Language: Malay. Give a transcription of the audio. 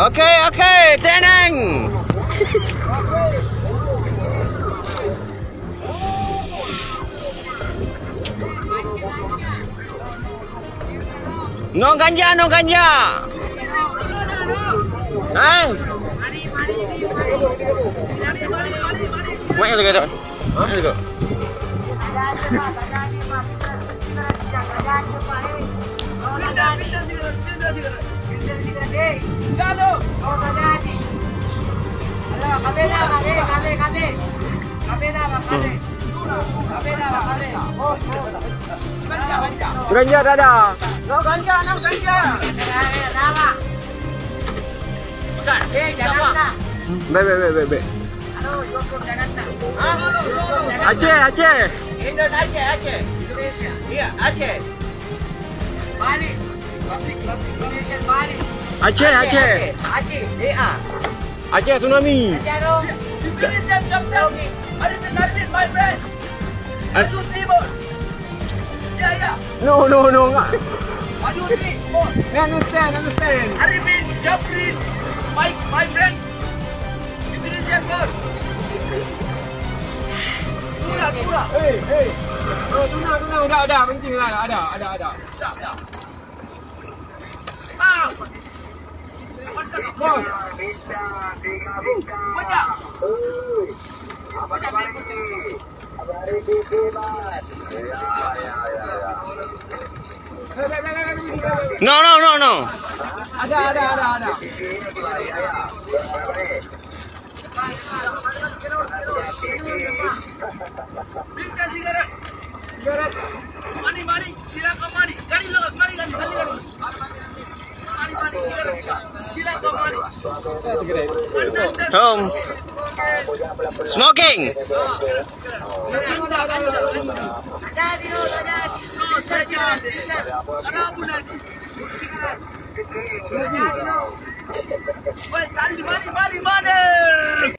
Okey, tenang. No ganja. Mana lagi dah? Mana lagi? Ganja dah ada. No ganja. Be. Aceh. Indonesia, Aceh. Iya, Aceh. Bali. Klasik Indonesian Bali. Aceh. Iya. Aceh tsunami. Indonesian Jepang. Ada Nadine, my friend. Maju Timur. Ya. No. Maju Timur. Understand. Arifin, Jafrin, my friend. Indonesian boss. Tuna. Hey. Oh, tuna. Udah ada. Penting lah. Ada. Ya. Bos. Banyak. No. Ada. Minta sigaret. Mari. Silakan mari. Kali lewat. Mari. Mari sigaret. Silakan mari. Home. Smoking. Ada pun nanti. Sigaret. Woi, sandi mari.